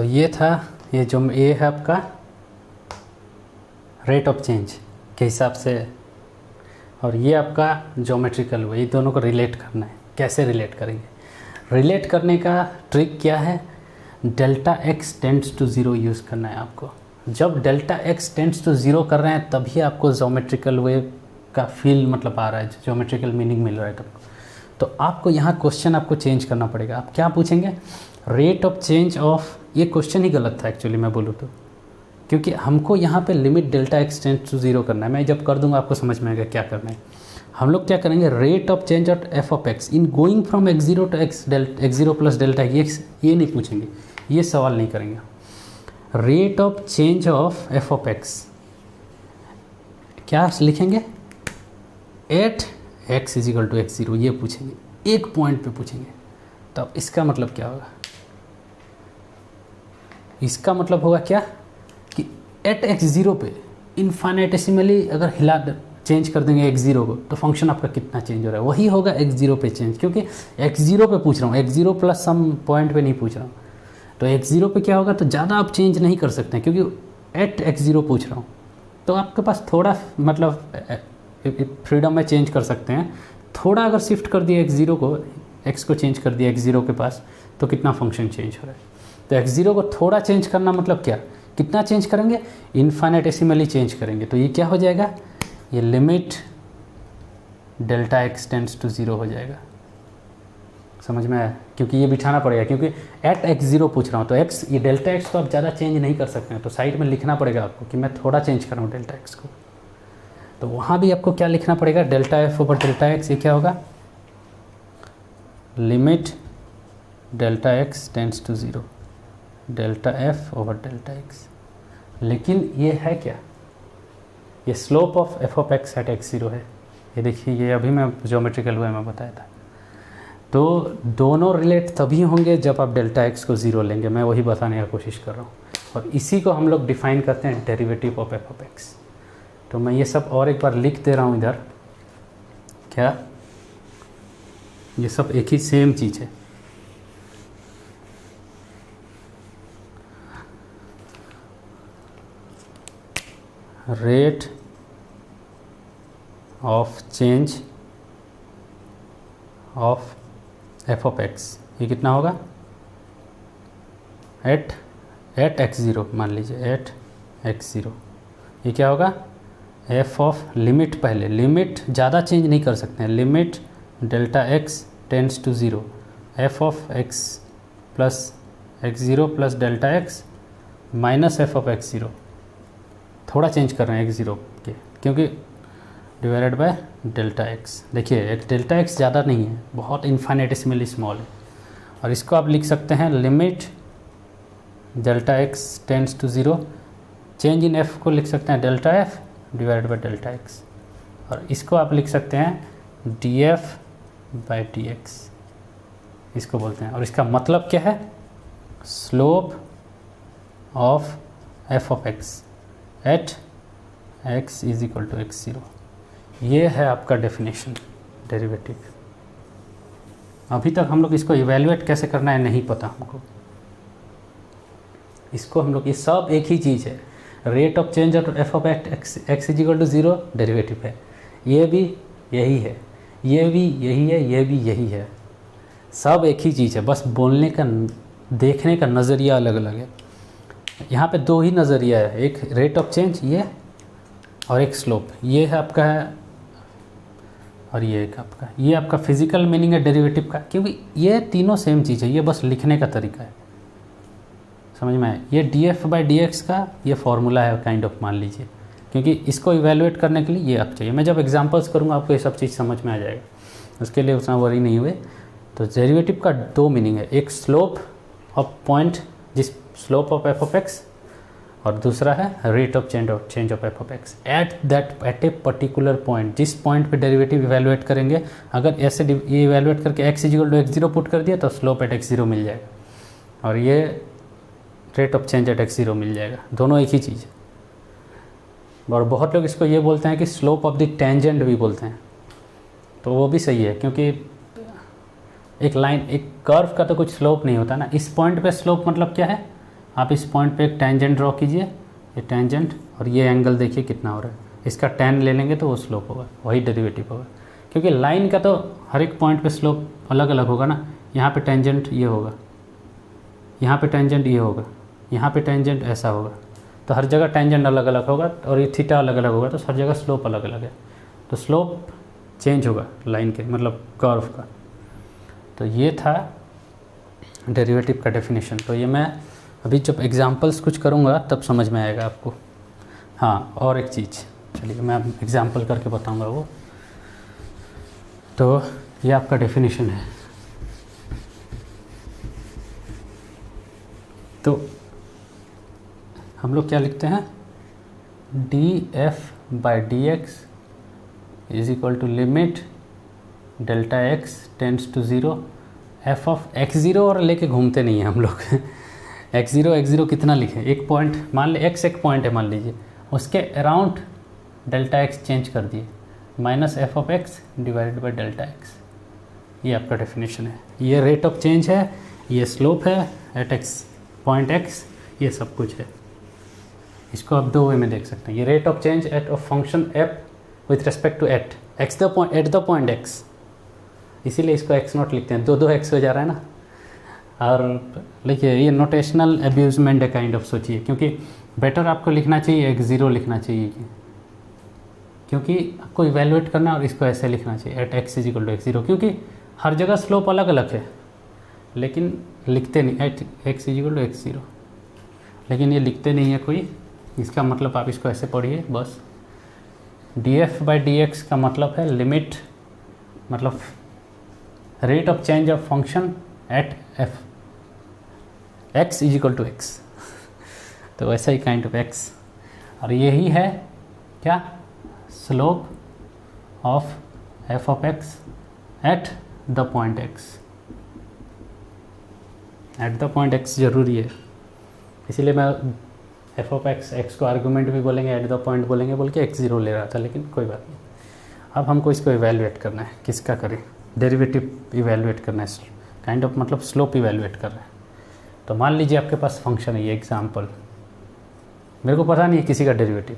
सो ये था, ये जो ये है आपका रेट ऑफ चेंज के हिसाब से, और ये आपका ज्योमेट्रिकल वे, ये दोनों को रिलेट करना है। कैसे रिलेट करेंगे? रिलेट करने का ट्रिक क्या है? Delta x tends to zero use करना है आपको। जब delta x tends to zero कर रहे हैं तभी आपको ज्योमेट्रिकल वे का फील मतलब आ रहा है, ज्योमेट्रिकल मीनिंग मिल रहा है आपको। तो आपको यहाँ क्वेश्चन आपको चेंज करना पड़ेगा। आप क्या पूछेंगे? रेट ऑफ चेंज ऑफ, ये क्वेश्चन ही गलत था एक्चुअली मैं बोलूँ तो, क्योंकि हमको यहाँ पे limit delta x tends to zero करना है। मैं जब कर दूंगा आपको समझ में आएगा क्या करना है। हम लोग क्या करेंगे? Rate of change of f of x in going from x zero to x zero plus delta x, ये नहीं पूछेंगे, ये सवाल नहीं करेंगे। Rate of change of f of x क्या लिखेंगे? At x is equal to x zero, ये पूछेंगे, एक पॉइंट पे पूछेंगे। तो अब इसका मतलब क्या होगा? इसका मतलब होगा क्या कि एट एक्स जीरो पे इनफाइनेटेसिमली अगर हिला चेंज कर देंगे एक्स जीरो को, तो फंक्शन आपका कितना चेंज हो रहा है? वही होगा एक्स जीरो पे चेंज, क्योंकि एक्स जीरो पे पूछ रहा हूँ, x zero plus some point पे नहीं पूछ रहा हूँ। तो एक्स जीरो पे क्या होगा? तो ज़्यादा आप चेंज नहीं कर सकते हैं, क्योंकि एट एक्स जीरो पूछ रहा हूँ। तो आपके पास थोड़ा मतलब फ्रीडम में चेंज कर सकते हैं। थोड़ा अगर शिफ्ट कर दिया एक्स जीरो को, एक्स को चेंज कर दिया एक्स जीरो के पास, तो कितना फंक्शन चेंज हो रहा है? तो एक्स जीरो को थोड़ा चेंज करना मतलब क्या? कितना चेंज करेंगे? इनफाइनेटेसिमली चेंज करेंगे। तो ये क्या हो जाएगा? ये limit delta x tends to zero हो जाएगा। समझ में आया? क्योंकि ये बिठाना पड़ेगा, क्योंकि एट एक्स जीरो पूछ रहा हूँ। तो एक्स, ये डेल्टा एक्स को आप ज़्यादा चेंज नहीं कर सकते हैं, तो साइड में लिखना पड़ेगा आपको कि मैं थोड़ा चेंज कर रहा हूँ डेल्टा एक्स को। तो वहाँ भी आपको क्या लिखना पड़ेगा? Delta f over delta x, ये क्या होगा? Limit delta x tends to zero, delta f over delta x. लेकिन ये है क्या? ये slope of f of x at x zero है। ये देखिए, ये अभी मैं ज्योमेट्रिकल वे में बताया था। तो दोनों रिलेट तभी होंगे जब आप डेल्टा एक्स को ज़ीरो लेंगे। मैं वही बताने का कोशिश कर रहा हूँ, और इसी को हम लोग डिफाइन करते हैं derivative of f of x. तो मैं ये सब और एक बार लिख दे रहा हूँ इधर। क्या ये सब एक ही सेम चीज़ है? Rate of change of f of x, ये कितना होगा? एट एक्स ज़ीरो, मान लीजिए एट एक्स ज़ीरो, ये क्या होगा? एफ ऑफ लिमिट, पहले लिमिट ज़्यादा चेंज नहीं कर सकते हैं, limit delta x tends to zero, f of x plus x zero plus delta x minus f of x zero. थोड़ा चेंज कर रहे हैं एक्स ज़ीरो के, क्योंकि डिवाइडेड बाय डेल्टा एक्स। देखिए, एक डेल्टा एक्स ज़्यादा नहीं है, बहुत इन्फाइनेटेसिमली स्मॉल है। और इसको आप लिख सकते हैं limit delta x tends to zero, change in f को लिख सकते हैं delta f divided by delta x, और इसको आप लिख सकते हैं d f by d x, इसको बोलते हैं। और इसका मतलब क्या है? Slope of f of x at x is equal to x zero. ये है आपका डेफिनेशन डेरिवेटिव। अभी तक हम लोग इसको इवेल्युएट कैसे करना है नहीं पता हमको। इसको हम लोग, ये सब एक ही चीज़ है। Rate of change of f of x is equal to zero derivative है। ये भी यही है, ये भी यही है, ये भी यही है। सब एक ही चीज़ है, बस बोलने का, देखने का नज़रिया अलग अलग है। यहाँ पे दो ही नज़रिया है, एक रेट ऑफ चेंज ये, और एक स्लोप ये है आपका है, और ये एक आपका, ये आपका फिजिकल मीनिंग है डेरिवेटिव का, क्योंकि ये तीनों सेम चीज़ है, ये बस लिखने का तरीका है। समझ में आए? ये D f by d x का ये फॉर्मूला है काइंड ऑफ, मान लीजिए, क्योंकि इसको इवेलुएट करने के लिए ये आप चाहिए। मैं जब एग्जांपल्स करूँगा आपको ये सब चीज़ समझ में आ जाएगा, उसके लिए उतना वरी नहीं हुए। तो डेरिवेटिव का दो मीनिंग है, एक स्लोप ऑफ पॉइंट, जिस slope of f of x, और दूसरा है rate of change of f of x at a particular point. जिस पॉइंट पे डेरिवेटिव इवेलुएट करेंगे, अगर ऐसे ये इवेलुएट करके x is equal to x zero put कर दिया तो स्लोप एट एक्स जीरो मिल जाएगा, और ये rate of change at x zero मिल जाएगा। दोनों एक ही चीज़ है। और बहुत लोग इसको ये बोलते हैं कि स्लोप ऑफ द टेंजेंट भी बोलते हैं, तो वो भी सही है, क्योंकि एक लाइन, एक कर्व का तो कुछ स्लोप नहीं होता ना। इस पॉइंट पे स्लोप मतलब क्या है? आप इस पॉइंट पे एक टेंजेंट ड्रॉ कीजिए, ये टेंजेंट, और ये एंगल देखिए कितना हो रहा है, इसका tan ले लेंगे तो वो स्लोप होगा, वही डेरिवेटिव होगा। क्योंकि लाइन का तो हर एक पॉइंट पे स्लोप अलग अलग होगा ना। यहाँ पे टेंजेंट ये होगा, यहाँ पे टेंजेंट ये होगा, यहाँ पे टेंजेंट ऐसा होगा, तो हर जगह टेंजेंट अलग अलग होगा, और ये थीटा अलग अलग होगा, तो हर जगह स्लोप अलग अलग है, तो स्लोप चेंज होगा लाइन के, मतलब कर्व का। तो ये था डेरिवेटिव का डेफिनेशन। तो ये मैं अभी जब एग्जांपल्स कुछ करूँगा तब समझ में आएगा आपको। हाँ, और एक चीज़, चलिए मैं एग्जांपल करके बताऊँगा वो। तो ये आपका डेफिनेशन है। तो हम लोग क्या लिखते हैं, df/dx is equal to limit delta x tends to 0 f of x0, और लेके घूमते नहीं हैं हम लोग x0 कितना लिखें, एक पॉइंट मान ले, x एक पॉइंट है मान लीजिए, उसके अराउंड डेल्टा x चेंज कर दिए, minus f of x divided by delta x। ये आपका डेफिनेशन है। ये रेट ऑफ चेंज है, ये स्लोप है एट x पॉइंट x, ये सब कुछ है। इसको आप दो वे में देख सकते हैं। ये rate of change at of function f with respect to at the point x, इसीलिए इसको x0 लिखते हैं, दो x हो जा रहा है ना। और देखिए ये नोटेशनल एब्यूजमेंट है काइंड ऑफ, सोचिए, क्योंकि बेटर आपको लिखना चाहिए x0 लिखना चाहिए, क्योंकि आपको इवेलुएट करना, और इसको ऐसे लिखना चाहिए at x is equal to x0, क्योंकि हर जगह स्लोप अलग अलग है, लेकिन लिखते नहीं at x is equal to x0, लेकिन ये लिखते नहीं है कोई। इसका मतलब आप इसको ऐसे पढ़िए बस, df/dx का मतलब है लिमिट, मतलब rate of change of function at x is equal to x। तो वैसा ही काइंड ऑफ x, और यही है क्या, slope of f of x eight the point x। Eight the point x ज़रूरी है, इसीलिए मैं f ऑफ x को आर्गूमेंट भी बोलेंगे, एट द पॉइंट बोलेंगे बोल के x0 ले रहा था, लेकिन कोई बात नहीं। अब हमको इसको इवेलुएट करना है, किसका करें, डेरिवेटिव इवेलुएट करना है, काइंड ऑफ मतलब स्लोप इवेलुएट कर रहे हैं। तो मान लीजिए आपके पास फंक्शन है, ये एग्जांपल, मेरे को पता नहीं है किसी का डेरिवेटिव।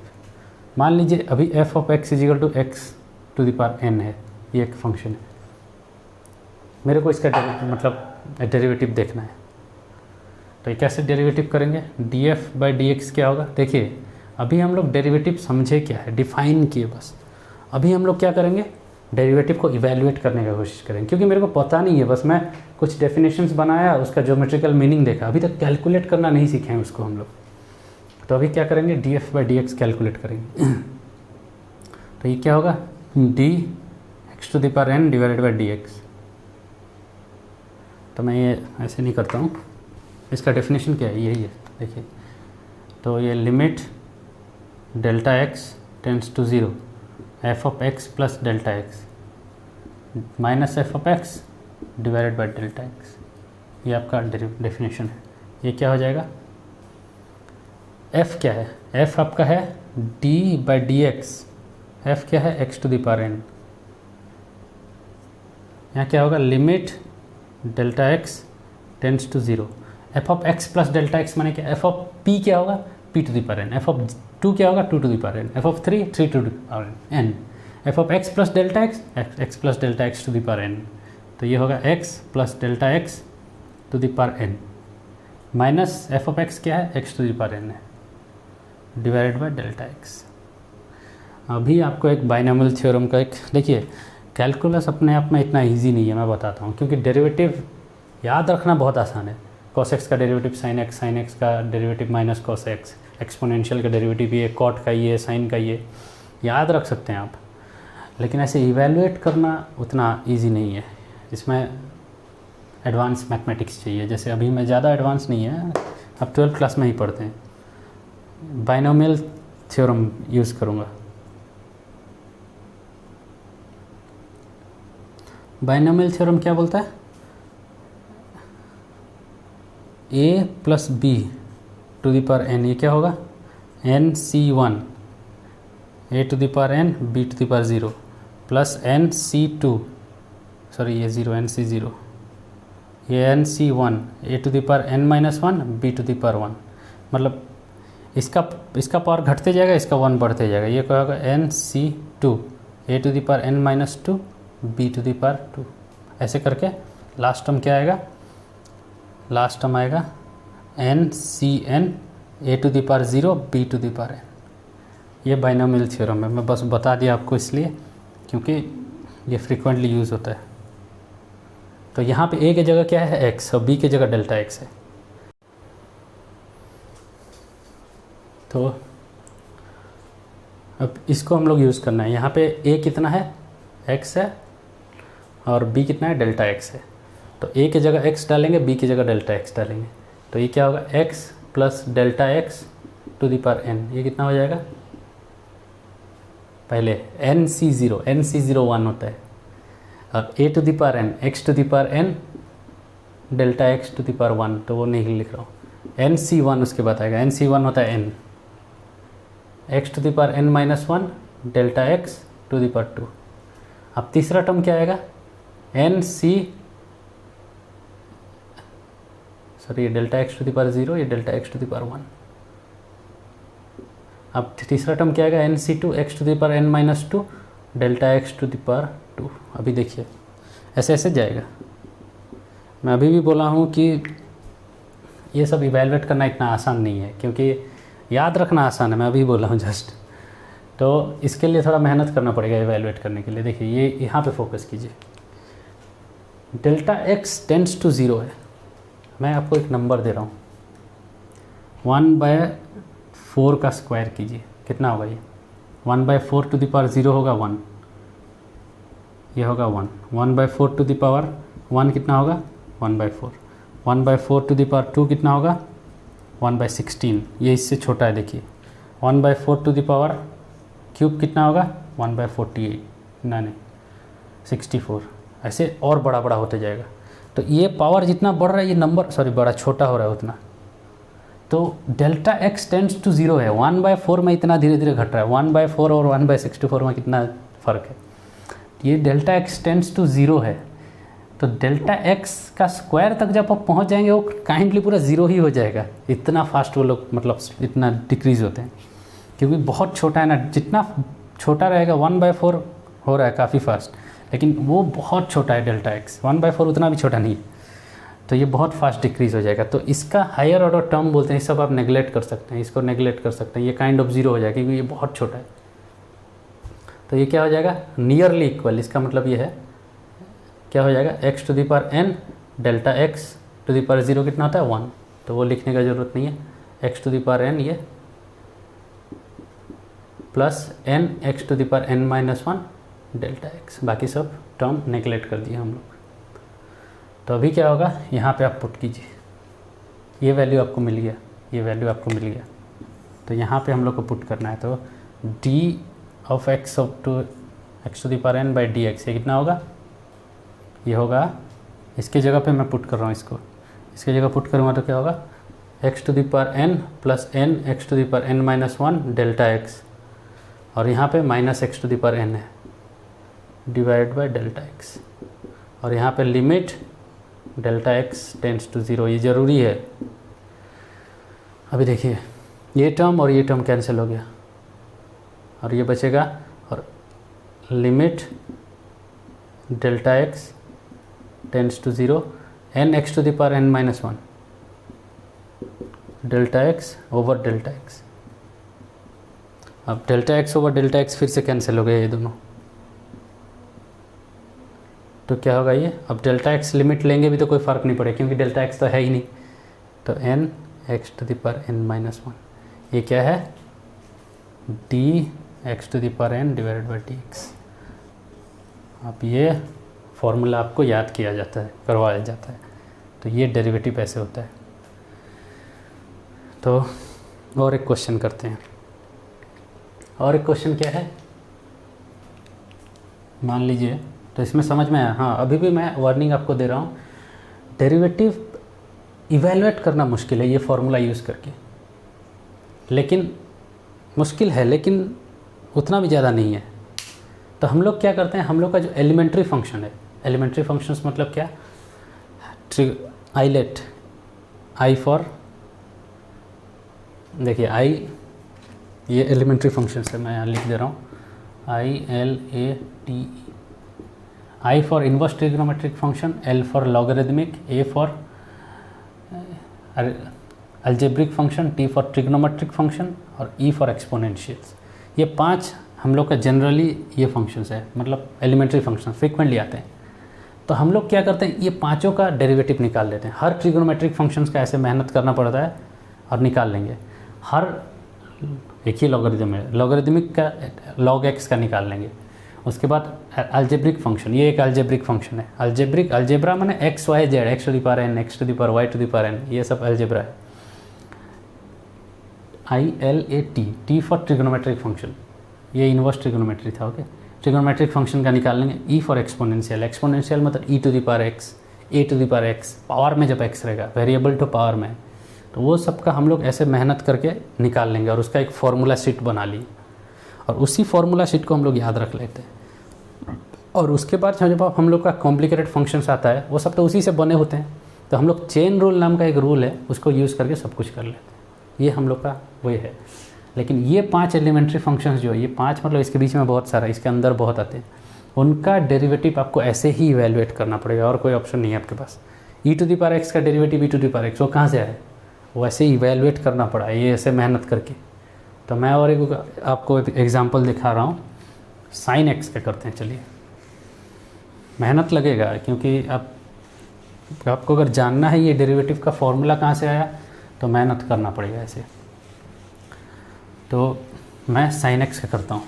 मान लीजिए अभी f of x is equal to x to the power n है, ये एक फंक्शन है, मेरे को इसका मतलब डेरिवेटिव देखना है। तो ये कैसे डेरिवेटिव करेंगे, df/dx क्या होगा, देखिए अभी हम लोग डेरिवेटिव समझे क्या है, डिफाइन किए बस। अभी हम लोग क्या करेंगे, डेरिवेटिव को इवैल्यूएट करने की कोशिश करेंगे, क्योंकि मेरे को पता नहीं है, बस मैं कुछ डेफिनेशंस बनाया, उसका ज्योमेट्रिकल मीनिंग देखा, अभी तक कैलकुलेट करना नहीं सीखे हैं उसको हम लोग। तो अभी क्या करेंगे, df/dx कैलकुलेट करेंगे। तो ये क्या होगा, dx to the power n divided by dx। तो मैं ये ऐसे नहीं करता हूँ, इसका डेफिनेशन क्या है, यही है, देखिए। तो ये limit delta x tends to 0 f of x plus delta x minus f of x divided by delta x, ये आपका डेफिनेशन है। ये क्या हो जाएगा, f क्या है, f आपका है d/dx, f क्या है x to the power n। यहाँ क्या होगा, limit delta x tends to 0 f of x plus delta x माने क्या, f ऑफ p क्या होगा, p to the power n, f of 2 क्या होगा, 2 to the power n, f of 3 3 to the power n, f of x plus delta x plus delta x to the power n। तो ये होगा x plus delta x to the power n minus f of x क्या है, x to the power n है, divided by delta x। अभी आपको एक binomial theorem का एक, देखिए कैलकुलस अपने आप में इतना इजी नहीं है, मैं बताता हूँ, क्योंकि डेरिवेटिव याद रखना बहुत आसान है। cos x का डेरिवेटिव sin x का derivative minus cos x, exponential का डेरिवेटिव ये, कॉट का ये, साइन का ये, याद रख सकते हैं आप, लेकिन ऐसे इवैल्यूएट करना उतना इजी नहीं है, इसमें एडवांस मैथमेटिक्स चाहिए। जैसे अभी मैं ज़्यादा एडवांस नहीं है, अब 12th क्लास में ही पढ़ते हैं। बाइनोमियल थ्योरम यूज़ करूँगा। बाइनोमियल थ्योरम क्या बोलता है, a plus b to the power n, ये क्या होगा, nc1 a to the power n b to the power 0 plus nc2, sorry ये 0 nc0, ये nc1 a to the power n minus 1 b to the power 1 मतलब इसका power घटते जाएगा, इसका 1 बढ़ते जाएगा। ये क्या होगा, NC2 a⁻n-2 b⁻2 ऐसे करके लास्ट टर्म क्या आएगा, लास्ट टर्म आएगा NCn a⁻0 b⁻n। ये बाइनोमियल थ्योरम है, मैं बस बता दिया आपको इसलिए क्योंकि ये फ्रीक्वेंटली यूज़ होता है। तो यहाँ पे a की जगह क्या है, x, और b की जगह डेल्टा x है। तो अब इसको हम लोग यूज़ करना है। यहाँ पे a कितना है, x है, और b कितना है, डेल्टा x है। तो a की जगह x डालेंगे, b की जगह डेल्टा x डालेंगे, तो ये क्या होगा, x plus delta x to the power n। ये कितना हो जाएगा, पहले NC0 1 होता है, और a to the power n x to the power n delta x to the power 1, तो वो नहीं लिख रहा हूँ। NC1 उसके बाद आएगा, NC1 होता है n, x to the power n-1 delta x to the power 2। अब तीसरा टर्म क्या आएगा, ये delta x to the power 0, ये delta x to the power 1। अब तीसरा टर्म क्या आएगा, NC2 x to the power n-2 delta x to the power 2। अभी देखिए ऐसे ऐसे जाएगा। मैं अभी भी बोला हूँ कि ये सब इवैल्यूएट करना इतना आसान नहीं है, क्योंकि याद रखना आसान है, मैं अभी बोला हूँ जस्ट। तो इसके लिए थोड़ा मेहनत करना पड़ेगा इवैल्यूएट करने के लिए। देखिए ये यहाँ पे फोकस कीजिए, डेल्टा x टेंड्स टू 0 है। मैं आपको एक नंबर दे रहा हूँ, 1/4 का स्क्वायर कीजिए, कितना होगा ये, 1/4 टू द पावर 0 होगा 1, ये होगा 1। 1/4 टू द पावर 1 कितना होगा, 1/4। 1/4 टू द पावर 2 कितना होगा, 1/16। ये इससे छोटा है, देखिए 1/4 टू द पावर क्यूब कितना होगा, 1/48, नहीं 64। ऐसे और बड़ा बड़ा होते जाएगा। तो ये पावर जितना बढ़ रहा है, ये नंबर बड़ा छोटा हो रहा है उतना। तो डेल्टा x टेंड्स टू 0 है, 1/4 में इतना धीरे धीरे घट रहा है। 1/4 और 1/64 में कितना फ़र्क है। ये डेल्टा x टेंड्स टू 0 है, तो डेल्टा x का स्क्वायर तक जब आप पहुंच जाएंगे, वो काइंडली पूरा 0 ही हो जाएगा। इतना फास्ट वो लोग मतलब इतना डिक्रीज़ होते हैं, क्योंकि बहुत छोटा है ना। जितना छोटा रहेगा, 1/4 हो रहा है काफ़ी फास्ट, लेकिन वो बहुत छोटा है डेल्टा x। 1/4 उतना भी छोटा नहीं है, तो ये बहुत फास्ट डिक्रीज़ हो जाएगा। तो इसका हायर ऑर्डर टर्म बोलते हैं, ये सब आप नेगलेक्ट कर सकते हैं, इसको नेगलेक्ट कर सकते हैं। ये काइंड ऑफ 0 हो जाएगा, क्योंकि ये बहुत छोटा है। तो ये क्या हो जाएगा, नियरली इक्वल। इसका मतलब ये है, क्या हो जाएगा, x to the power n delta x to the power 0 कितना होता है, 1। तो वो लिखने का ज़रूरत नहीं है, x to the power n ये plus n x to the power n-1 delta x। बाकी सब टर्म नेगलेक्ट कर दिए हम लोग। तो अभी क्या होगा, यहाँ पे आप पुट कीजिए, ये वैल्यू आपको मिल गया, ये वैल्यू आपको मिल गया। तो यहाँ पे हम लोग को पुट करना है। तो d of x to the power n by dx, ये कितना होगा, ये होगा, इसके जगह पे मैं पुट कर रहा हूँ, इसके जगह पुट करूँगा तो क्या होगा, x to the power n plus n x to the power n-1 delta x, और यहाँ पे minus x to the power n है डिवाइड बाय डेल्टा x, और यहाँ पे limit delta x tends to 0। ये ज़रूरी है। अभी देखिए ये टर्म और ये टर्म कैंसिल हो गया, और ये बचेगा, और limit delta x tends to 0 n x to the power n-1 delta x over delta x। अब delta x over delta x फिर से कैंसिल हो गया ये दोनों, तो क्या होगा ये, अब डेल्टा x लिमिट लेंगे भी तो कोई फ़र्क नहीं पड़ेगा, क्योंकि डेल्टा x तो है ही नहीं। तो n x to the power n-1, ये क्या है, d x to the power n divided by dx। अब ये फॉर्मूला आपको याद किया जाता है, करवाया जाता है। तो ये डेरिवेटिव ऐसे होता है। तो और एक क्वेश्चन करते हैं। और एक क्वेश्चन क्या है, मान लीजिए, तो इसमें समझ में आया। हाँ, अभी भी मैं वार्निंग आपको दे रहा हूँ, डेरिवेटिव इवैल्यूएट करना मुश्किल है ये फार्मूला यूज़ करके, लेकिन मुश्किल है, लेकिन उतना भी ज़्यादा नहीं है। तो हम लोग क्या करते हैं, हम लोग का जो एलिमेंट्री फंक्शन है, एलिमेंट्री फंक्शंस मतलब क्या, आइलेट, आई फॉर देखिए आई, ये एलिमेंट्री फंक्शन है, मैं यहाँ लिख दे रहा हूँ ILATE, I for inverse trigonometric function, L for logarithmic, A for algebraic function, T for trigonometric function और E फॉर एक्सपोनेंशियल्स। ये 5 हम लोग का जनरली ये फंक्शंस है, मतलब एलिमेंट्री फंक्शन फ्रीक्वेंटली आते हैं। तो हम लोग क्या करते हैं, ये पांचों का डेरिवेटिव निकाल लेते हैं। हर ट्रिग्नोमेट्रिक फंक्शंस का ऐसे मेहनत करना पड़ता है और निकाल लेंगे। हर एक ही लॉगरिदम है, लॉगरिदमिक का log x का निकाल लेंगे। उसके बाद अलजेब्रिक फंक्शन, ये एक अलजेब्रिक फंक्शन है। अलजेब्रा माने x y z, x to the power n, x to the power y to the power n, ये सब अलजेब्रा है। ILAT, T for trigonometric function, ये इन्वर्स ट्रिग्नोमेट्री था। ओके, ट्रिग्नोमेट्रिक फंक्शन का निकाल लेंगे। E फॉर एक्सपोनेंशियल, एक्सपोनेंशियल मतलब e to the power x, a to the power x, power में जब x रहेगा, वेरिएबल टू पावर में, तो वो सब का हम लोग ऐसे मेहनत करके निकाल लेंगे और उसका एक फार्मूला शीट बना ली और उसी फार्मूला शीट को हम लोग याद रख लेते हैं। और उसके बाद जब हम लोग का कॉम्प्लिकेटेड फंक्शंस आता है, वो सब तो उसी से बने होते हैं। तो हम लोग चेन रूल नाम का एक रूल है, उसको यूज़ करके सब कुछ कर लेते हैं। ये हम लोग का वही है। लेकिन ये 5 एलिमेंट्री फंक्शंस जो है, ये 5 मतलब इसके बीच में बहुत सारा, इसके अंदर बहुत आते हैं, उनका डेरिवेटिव आपको ऐसे ही इवेलुएट करना पड़ेगा और कोई ऑप्शन नहीं है आपके पास। e to the power x का derivative e to the power x वो कहाँ से आए, वो ऐसे ही इवेलुएट करना पड़ा, ये ऐसे मेहनत करके। तो मैं और एक आपको एक एग्जाम्पल दिखा रहा हूँ, साइन x का करते हैं। चलिए, मेहनत लगेगा क्योंकि आपको अगर जानना है ये डेरिवेटिव का फॉर्मूला कहाँ से आया, तो मेहनत करना पड़ेगा ऐसे। तो मैं साइन x का करता हूँ।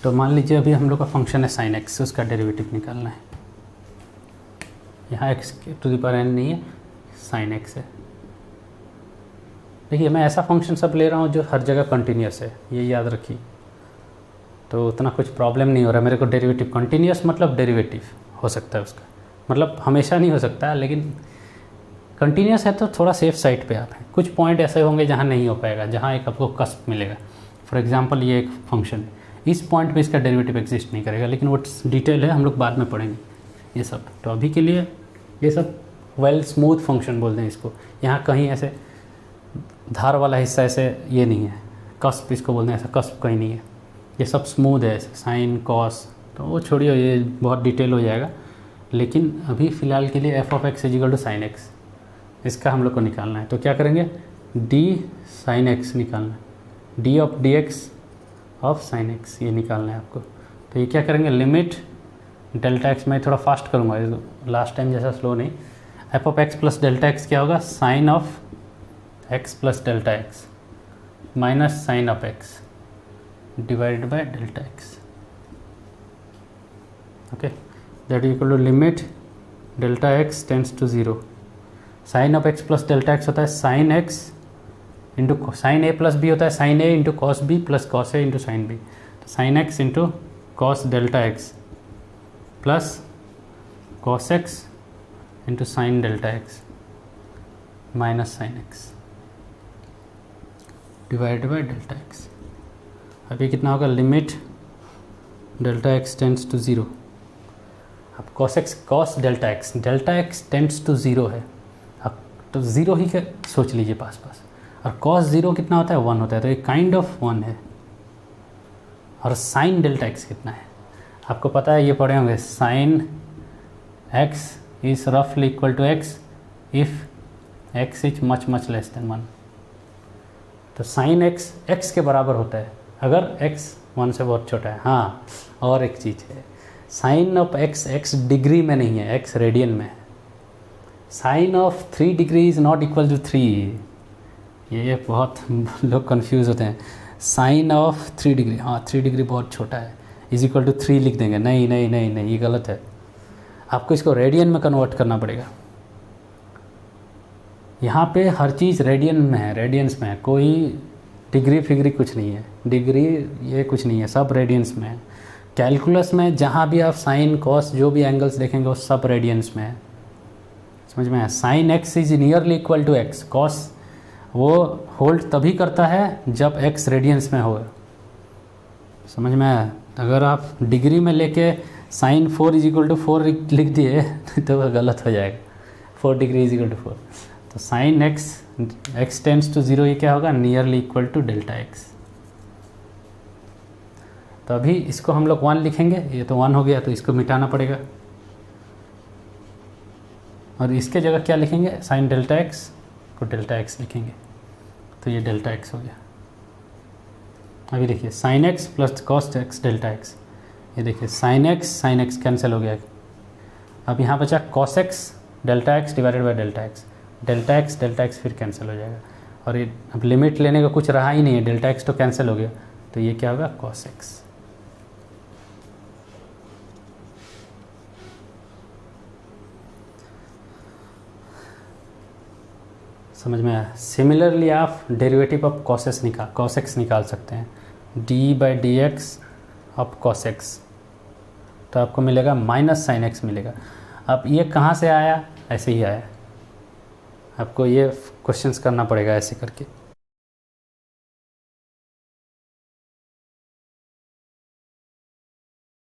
तो मान लीजिए अभी हम लोग का फंक्शन है साइन x, उसका डेरिवेटिव निकालना है। यहाँ x to the power n नहीं है, साइन x है। देखिए मैं ऐसा फंक्शन सब ले रहा हूँ जो हर जगह कंटिन्यूस है, ये याद रखिए। तो उतना कुछ प्रॉब्लम नहीं हो रहा मेरे को। डेरिवेटिव कंटिन्यूस मतलब डेरिवेटिव हो सकता है उसका, मतलब हमेशा नहीं हो सकता, लेकिन कंटिन्यूस है तो थोड़ा सेफ साइड पे आप हैं। कुछ पॉइंट ऐसे होंगे जहाँ नहीं हो पाएगा, जहाँ एक आपको कस्प मिलेगा। फॉर एग्जांपल ये एक फंक्शन है, इस पॉइंट पे इसका डेरिवेटिव एग्जिस्ट नहीं करेगा, लेकिन वो डिटेल है, हम लोग बाद में पढ़ेंगे ये सब। तो अभी के लिए ये सब वेल स्मूथ फंक्शन बोलते हैं इसको। यहाँ कहीं ऐसे धार वाला हिस्सा ऐसे ये नहीं है, कस्प इसको बोलते हैं, ऐसा कस्प कहीं नहीं है। ये सब स्मूथ है, साइन कॉस, तो वो छोड़िए, ये बहुत डिटेल हो जाएगा। लेकिन अभी फ़िलहाल के लिए f of x is equal to sine x, इसका हम लोग को निकालना है। तो क्या करेंगे, d साइन x निकालना है, d of dx of sine x ये निकालना है आपको। तो ये क्या करेंगे, लिमिट डेल्टा x, मैं थोड़ा फास्ट करूँगा, लास्ट टाइम जैसा स्लो नहीं। f of x plus delta x क्या होगा, sine of x plus delta x minus sine of x divided by delta x। Okay, that is equal to limit delta x tends to 0। Sine of x plus delta x होता है sine x into sine a plus b होता है sine a into cos b plus cos a into sine b। तो sine x into cos delta x plus cos x into sine delta x minus sine x divide by delta x। अभी कितना होगा, limit delta x tends to 0। अब cos x cos delta x tends to 0 है, अब तो 0 ही के सोच लीजिए पास। और कॉस 0 कितना होता है, 1 होता है, तो ये काइंड ऑफ 1 है। और साइन डेल्टा x कितना है, आपको पता है, ये पढ़े होंगे, साइन x इज रफली equal to x if x is much less than 1। तो साइन x के बराबर होता है अगर x 1 से बहुत छोटा है। हाँ, और एक चीज़ है, साइन ऑफ x डिग्री में नहीं है, x रेडियन में है। Sine of 3 degree is not equal to 3, ये बहुत लोग कंफ्यूज होते हैं। साइन ऑफ 3 डिग्री, हाँ 3 डिग्री बहुत छोटा है, इज इक्वल टू 3 लिख देंगे। नहीं, ये गलत है, आपको इसको रेडियन में कन्वर्ट करना पड़ेगा। यहाँ पे हर चीज़ रेडियन में है, रेडियंस में है, कोई डिग्री फिग्री कुछ नहीं है, डिग्री ये कुछ नहीं है, सब रेडियंस में है। कैलकुलस में जहाँ भी आप साइन कॉस जो भी एंगल्स देखेंगे वो सब रेडियंस में है, समझ में है। Sine x is nearly equal to x, cause वो होल्ड तभी करता है जब x रेडियंस में हो, समझ में आया। अगर आप डिग्री में लेके साइन 4 इज इक्वल टू 4 लिख दिए तो वह गलत हो जाएगा, 4 डिग्री इज इक्वल टू 4। तो साइन एक्स टेंड्स टू 0 ये क्या होगा, nearly equal to delta x. तो अभी इसको हम लोग 1 लिखेंगे, ये तो 1 हो गया तो इसको मिटाना पड़ेगा, और इसके जगह क्या लिखेंगे, साइन डेल्टा एक्स को डेल्टा एक्स लिखेंगे, तो ये डेल्टा एक्स हो गया। अभी देखिए sine x plus cos x delta x, ये देखिए साइन एक्स कैंसिल हो गया। अब यहाँ बचा cos x delta x divided by delta x फिर कैंसिल हो जाएगा, और ये अब लिमिट लेने का कुछ रहा ही नहीं है, डेल्टा एक्स तो कैंसिल हो गया, तो ये क्या होगा, कॉस एक्स। समझ में आया। सिमिलरली आप डेरिवेटिव ऑफ कॉस एक्स निकाल सकते हैं, D by d x of cos x, तो आपको मिलेगा माइनस साइन एक्स मिलेगा। अब ये कहाँ से आया, ऐसे ही आया, आपको ये क्वेश्चंस करना पड़ेगा ऐसे करके।